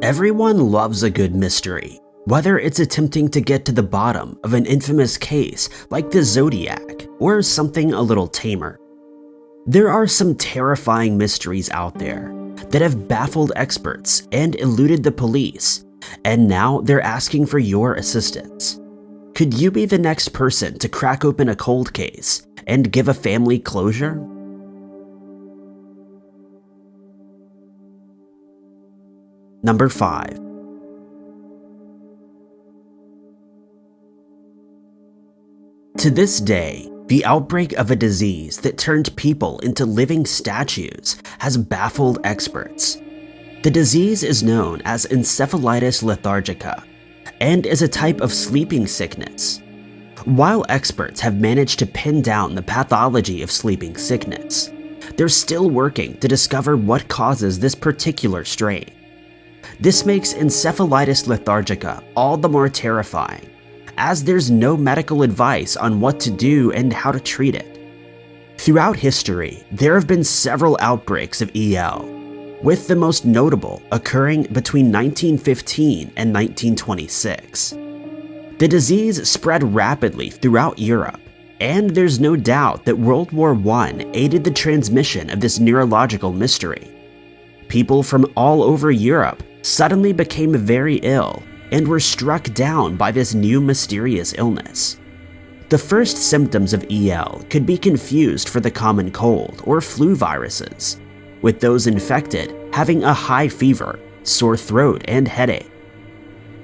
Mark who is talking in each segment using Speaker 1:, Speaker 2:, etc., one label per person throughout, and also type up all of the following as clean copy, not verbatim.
Speaker 1: Everyone loves a good mystery, whether it's attempting to get to the bottom of an infamous case like the Zodiac or something a little tamer. There are some terrifying mysteries out there that have baffled experts and eluded the police, and now they're asking for your assistance. Could you be the next person to crack open a cold case and give a family closure? Number 5. To this day, the outbreak of a disease that turned people into living statues has baffled experts. The disease is known as Encephalitis Lethargica and is a type of sleeping sickness. While experts have managed to pin down the pathology of sleeping sickness, they're still working to discover what causes this particular strain. This makes Encephalitis Lethargica all the more terrifying, as there's no medical advice on what to do and how to treat it. Throughout history, there have been several outbreaks of EL, with the most notable occurring between 1915 and 1926. The disease spread rapidly throughout Europe, and there's no doubt that World War I aided the transmission of this neurological mystery. People from all over Europe suddenly became very ill and were struck down by this new mysterious illness. The first symptoms of EL could be confused for the common cold or flu viruses, with those infected having a high fever, sore throat, and headache.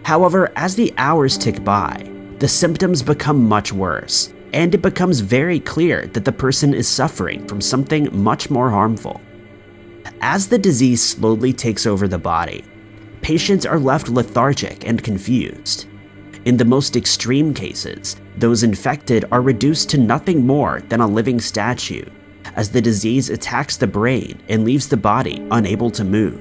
Speaker 1: However, as the hours tick by, the symptoms become much worse, and it becomes very clear that the person is suffering from something much more harmful. As the disease slowly takes over the body, patients are left lethargic and confused. In the most extreme cases, those infected are reduced to nothing more than a living statue, as the disease attacks the brain and leaves the body unable to move.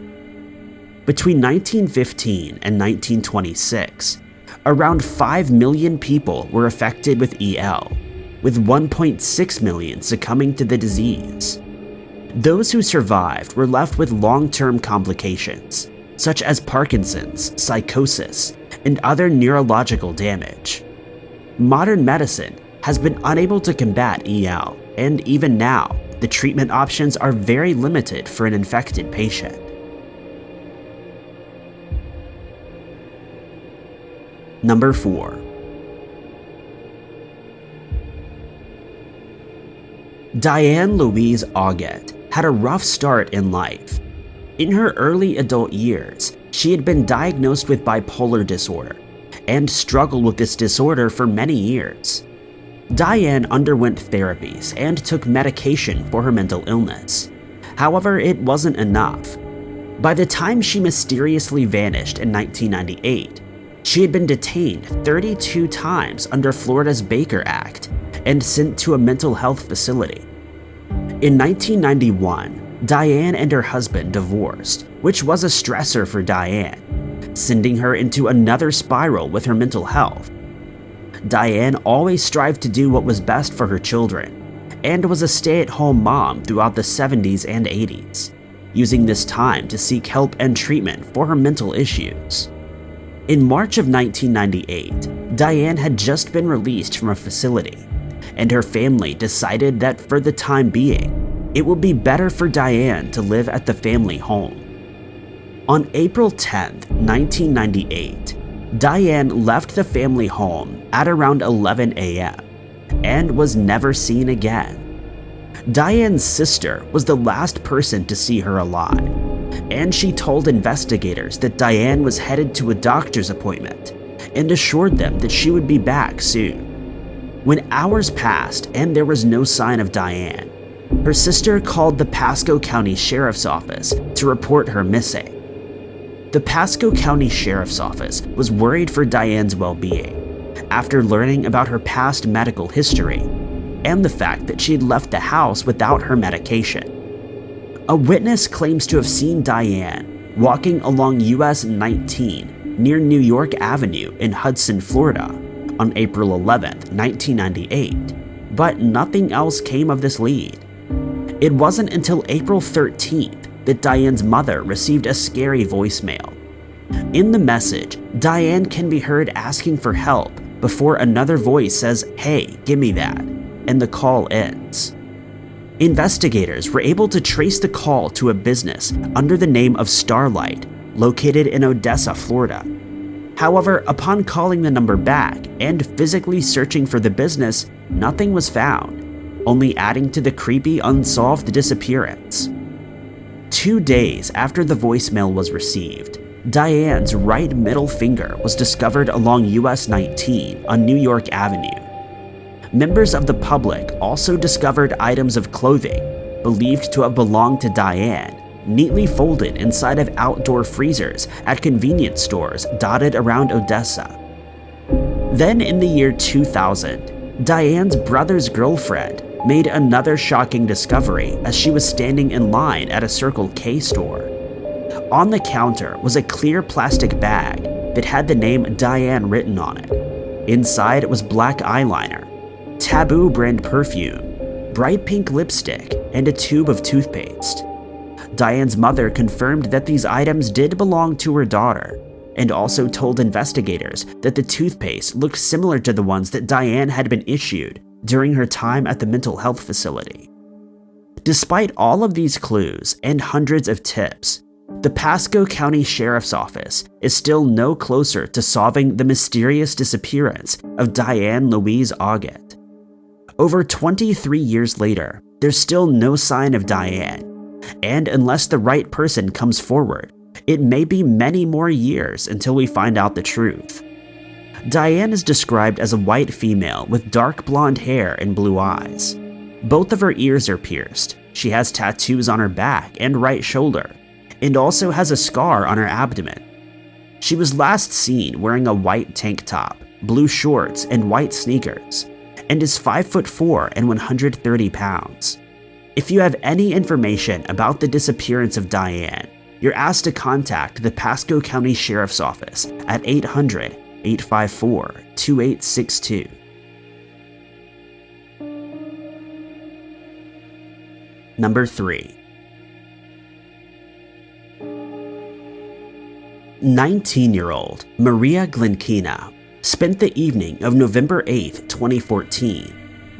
Speaker 1: Between 1915 and 1926, around 5 million people were affected with EL, with 1.6 million succumbing to the disease. Those who survived were left with long-term complications, such as Parkinson's, psychosis, and other neurological damage. Modern medicine has been unable to combat EL, and even now, the treatment options are very limited for an infected patient. Number 4. Diane Louise Agate had a rough start in life. In her early adult years, she had been diagnosed with bipolar disorder and struggled with this disorder for many years. Diane underwent therapies and took medication for her mental illness. However, it wasn't enough. By the time she mysteriously vanished in 1998, she had been detained 32 times under Florida's Baker Act and sent to a mental health facility. In 1991, Diane and her husband divorced, which was a stressor for Diane, sending her into another spiral with her mental health. Diane always strived to do what was best for her children, and was a stay-at-home mom throughout the 70s and 80s, using this time to seek help and treatment for her mental issues. In March of 1998, Diane had just been released from a facility, and her family decided that for the time being, it would be better for Diane to live at the family home. On April 10, 1998, Diane left the family home at around 11 a.m. and was never seen again. Diane's sister was the last person to see her alive, and she told investigators that Diane was headed to a doctor's appointment and assured them that she would be back soon. When hours passed and there was no sign of Diane, her sister called the Pasco County Sheriff's Office to report her missing. The Pasco County Sheriff's Office was worried for Diane's well-being after learning about her past medical history and the fact that she had left the house without her medication. A witness claims to have seen Diane walking along US 19 near New York Avenue in Hudson, Florida on April 11, 1998, but nothing else came of this lead. It wasn't until April 13th that Diane's mother received a scary voicemail. In the message, Diane can be heard asking for help before another voice says, "Hey, give me that," and the call ends. Investigators were able to trace the call to a business under the name of Starlight, located in Odessa, Florida. However, upon calling the number back and physically searching for the business, nothing was found, only adding to the creepy unsolved disappearance. 2 days after the voicemail was received, Diane's right middle finger was discovered along US 19 on New York Avenue. Members of the public also discovered items of clothing believed to have belonged to Diane, neatly folded inside of outdoor freezers at convenience stores dotted around Odessa. Then in the year 2000, Diane's brother's girlfriend made another shocking discovery as she was standing in line at a Circle K store. On the counter was a clear plastic bag that had the name Diane written on it. Inside was black eyeliner, Taboo brand perfume, bright pink lipstick, and a tube of toothpaste. Diane's mother confirmed that these items did belong to her daughter, and also told investigators that the toothpaste looked similar to the ones that Diane had been issued during her time at the mental health facility. Despite all of these clues and hundreds of tips, the Pasco County Sheriff's Office is still no closer to solving the mysterious disappearance of Diane Louise Agate. Over 23 years later, there's still no sign of Diane, and unless the right person comes forward, it may be many more years until we find out the truth. Diane is described as a white female with dark blonde hair and blue eyes. Both of her ears are pierced. She has tattoos on her back and right shoulder, and also has a scar on her abdomen. She was last seen wearing a white tank top, blue shorts, and white sneakers, and is 5'4" and 130 pounds. If you have any information about the disappearance of Diane, you're asked to contact the Pasco County Sheriff's Office at 800-854-2862. Number 3. 19-year-old Maria Glinkina spent the evening of November 8, 2014,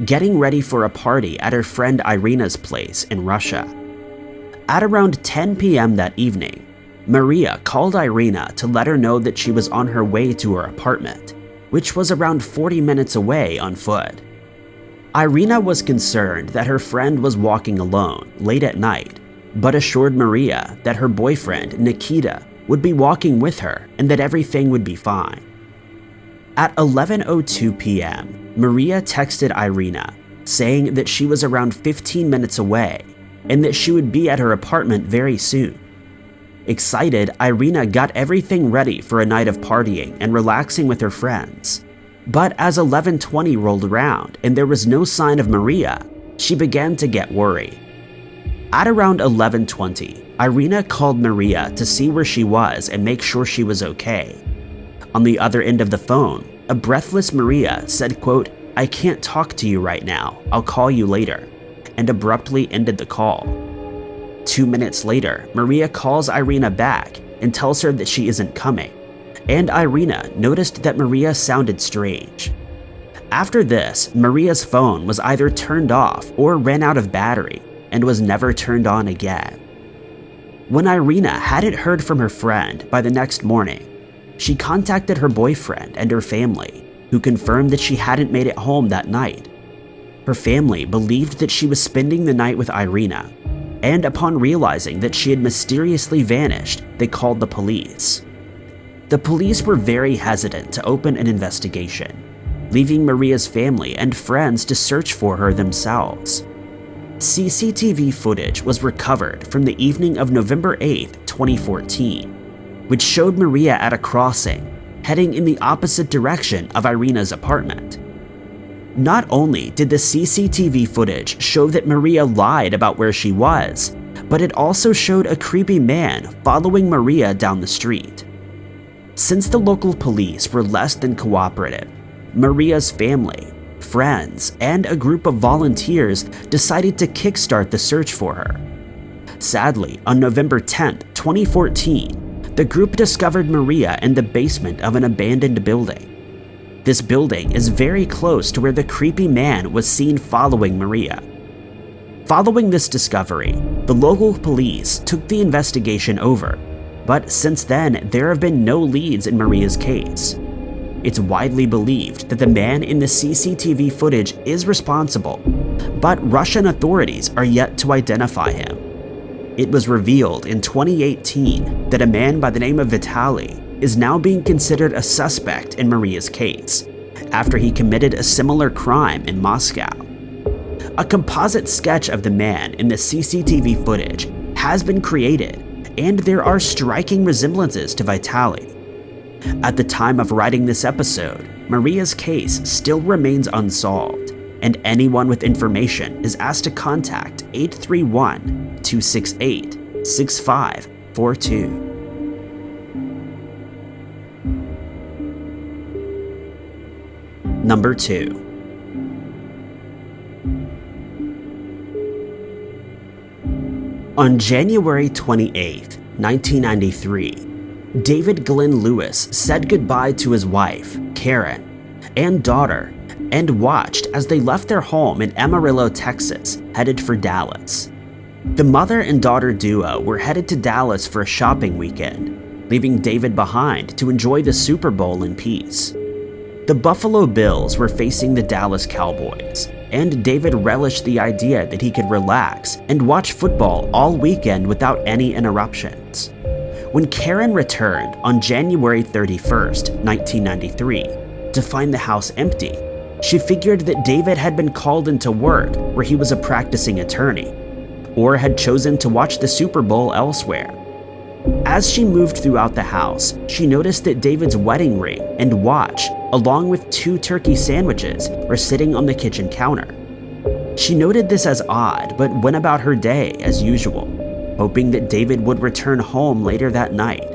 Speaker 1: getting ready for a party at her friend Irina's place in Russia. At around 10 p.m. that evening, Maria called Irina to let her know that she was on her way to her apartment, which was around 40 minutes away on foot. Irina was concerned that her friend was walking alone late at night, but assured Maria that her boyfriend, Nikita, would be walking with her and that everything would be fine. At 11:02 p.m., Maria texted Irina, saying that she was around 15 minutes away and that she would be at her apartment very soon. Excited, Irina got everything ready for a night of partying and relaxing with her friends. But as 11:20 rolled around and there was no sign of Maria, she began to get worried. At around 11:20, Irina called Maria to see where she was and make sure she was okay. On the other end of the phone, a breathless Maria said, quote, "I can't talk to you right now, I'll call you later," and abruptly ended the call. 2 minutes later, Maria calls Irina back and tells her that she isn't coming, and Irina noticed that Maria sounded strange. After this, Maria's phone was either turned off or ran out of battery and was never turned on again. When Irina hadn't heard from her friend by the next morning, she contacted her boyfriend and her family, who confirmed that she hadn't made it home that night. Her family believed that she was spending the night with Irina, and upon realizing that she had mysteriously vanished, they called the police. The police were very hesitant to open an investigation, leaving Maria's family and friends to search for her themselves. CCTV footage was recovered from the evening of November 8, 2014, which showed Maria at a crossing, heading in the opposite direction of Irina's apartment. Not only did the CCTV footage show that Maria lied about where she was, but it also showed a creepy man following Maria down the street. Since the local police were less than cooperative, Maria's family, friends, and a group of volunteers decided to kickstart the search for her. Sadly, on November 10, 2014, the group discovered Maria in the basement of an abandoned building. This building is very close to where the creepy man was seen following Maria. Following this discovery, the local police took the investigation over, but since then there have been no leads in Maria's case. It's widely believed that the man in the CCTV footage is responsible, but Russian authorities are yet to identify him. It was revealed in 2018 that a man by the name of Vitaly is now being considered a suspect in Maria's case, after he committed a similar crime in Moscow. A composite sketch of the man in the CCTV footage has been created, and there are striking resemblances to Vitaly. At the time of writing this episode, Maria's case still remains unsolved, and anyone with information is asked to contact 831-268-6542. Number 2. On January 28, 1993, David Glenn Lewis said goodbye to his wife, Karen, and daughter, and watched as they left their home in Amarillo, Texas, headed for Dallas. The mother and daughter duo were headed to Dallas for a shopping weekend, leaving David behind to enjoy the Super Bowl in peace. The Buffalo Bills were facing the Dallas Cowboys, and David relished the idea that he could relax and watch football all weekend without any interruptions. When Karen returned on January 31st, 1993, to find the house empty, she figured that David had been called into work where he was a practicing attorney, or had chosen to watch the Super Bowl elsewhere. As she moved throughout the house, she noticed that David's wedding ring and watch, along with 2 turkey sandwiches, were sitting on the kitchen counter. She noted this as odd, but went about her day as usual, hoping that David would return home later that night.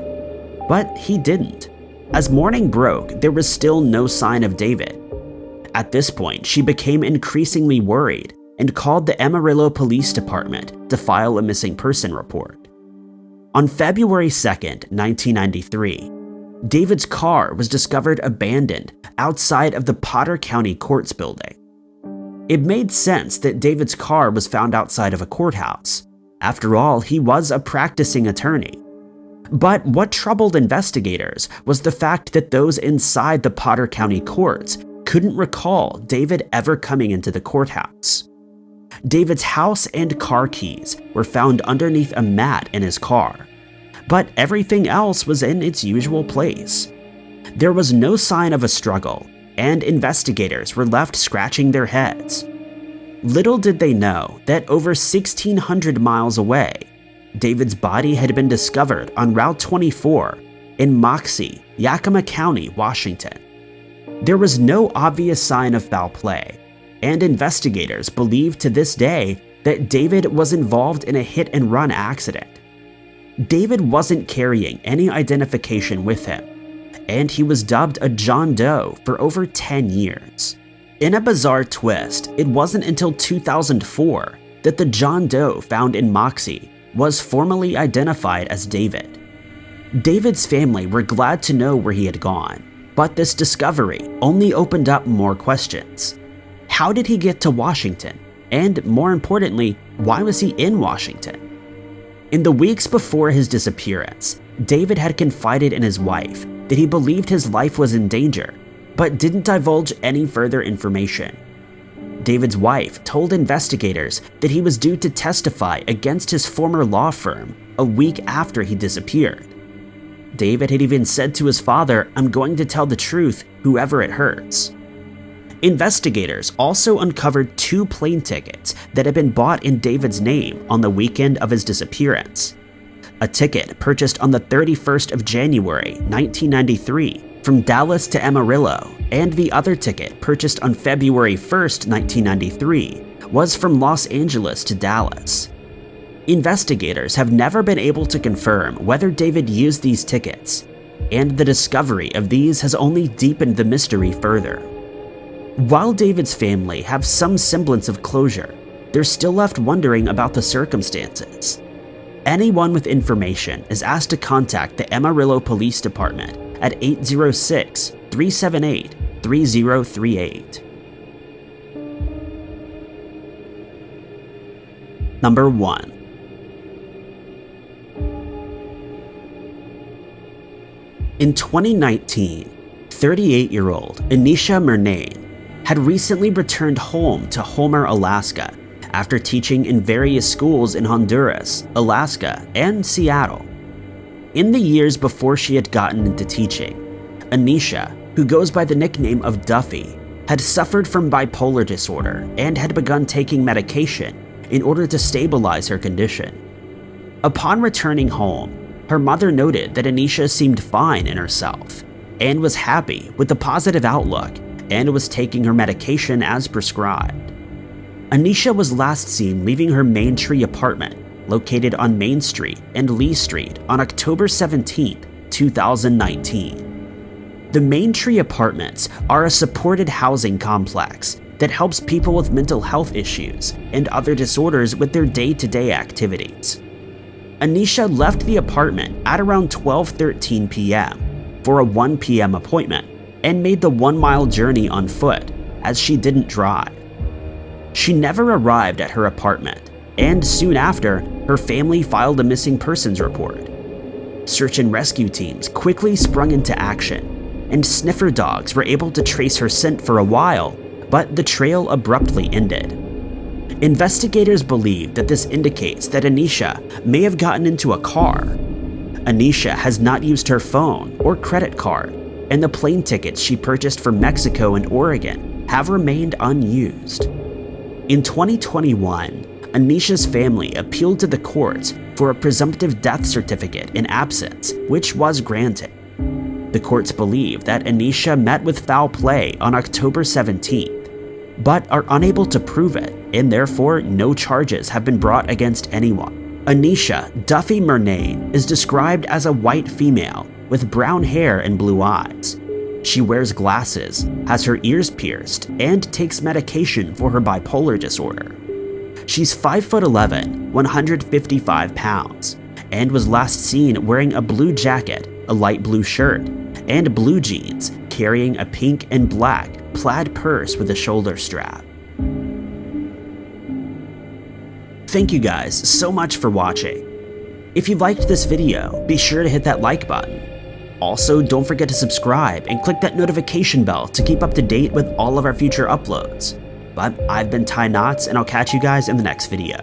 Speaker 1: But he didn't. As morning broke, there was still no sign of David. At this point, she became increasingly worried and called the Amarillo Police Department to file a missing person report. On February 2nd, 1993, David's car was discovered abandoned outside of the Potter County Courts building. It made sense that David's car was found outside of a courthouse. After all, he was a practicing attorney. But what troubled investigators was the fact that those inside the Potter County Courts couldn't recall David ever coming into the courthouse. David's house and car keys were found underneath a mat in his car, but everything else was in its usual place. There was no sign of a struggle, and investigators were left scratching their heads. Little did they know that over 1,600 miles away, David's body had been discovered on Route 24 in Moxie, Yakima County, Washington. There was no obvious sign of foul play, and investigators believe to this day that David was involved in a hit-and-run accident. David wasn't carrying any identification with him, and he was dubbed a John Doe for over 10 years. In a bizarre twist, it wasn't until 2004 that the John Doe found in Moxie was formally identified as David. David's family were glad to know where he had gone, but this discovery only opened up more questions. How did he get to Washington? And more importantly, why was he in Washington? In the weeks before his disappearance, David had confided in his wife that he believed his life was in danger, but didn't divulge any further information. David's wife told investigators that he was due to testify against his former law firm a week after he disappeared. David had even said to his father, "I'm going to tell the truth, whoever it hurts." Investigators also uncovered 2 plane tickets that had been bought in David's name on the weekend of his disappearance. A ticket purchased on the 31st of January, 1993, from Dallas to Amarillo, and the other ticket purchased on February 1st, 1993, was from Los Angeles to Dallas. Investigators have never been able to confirm whether David used these tickets, and the discovery of these has only deepened the mystery further. While David's family have some semblance of closure, they're still left wondering about the circumstances. Anyone with information is asked to contact the Amarillo Police Department at 806-378-3038. Number 1. In 2019, 38-year-old Anisha Mundane had recently returned home to Homer, Alaska, after teaching in various schools in Honduras, Alaska, and Seattle. In the years before she had gotten into teaching, Anisha, who goes by the nickname of Duffy, had suffered from bipolar disorder and had begun taking medication in order to stabilize her condition. Upon returning home, her mother noted that Anisha seemed fine in herself and was happy with the positive outlook and was taking her medication as prescribed. Anisha was last seen leaving her Main Tree apartment located on Main Street and Lee Street on October 17, 2019. The Main Tree apartments are a supported housing complex that helps people with mental health issues and other disorders with their day-to-day activities. Anisha left the apartment at around 12:13 p.m. for a 1 p.m. appointment and made the 1-mile journey on foot as she didn't drive. She never arrived at her apartment, and soon after, her family filed a missing persons report. Search and rescue teams quickly sprung into action, and sniffer dogs were able to trace her scent for a while, but the trail abruptly ended. Investigators believe that this indicates that Anisha may have gotten into a car. Anisha has not used her phone or credit card, and the plane tickets she purchased from Mexico and Oregon have remained unused. In 2021, Anisha's family appealed to the courts for a presumptive death certificate in absence, which was granted. The courts believe that Anisha met with foul play on October 17th, but are unable to prove it, and therefore no charges have been brought against anyone. Anisha Duffy Mundane is described as a white female with brown hair and blue eyes. She wears glasses, has her ears pierced, and takes medication for her bipolar disorder. She's 5'11", 155 pounds, and was last seen wearing a blue jacket, a light blue shirt, and blue jeans, carrying a pink and black plaid purse with a shoulder strap. Thank you guys so much for watching. If you liked this video, be sure to hit that like button. Also, don't forget to subscribe and click that notification bell to keep up to date with all of our future uploads. But I've been Ty Knotts, and I'll catch you guys in the next video.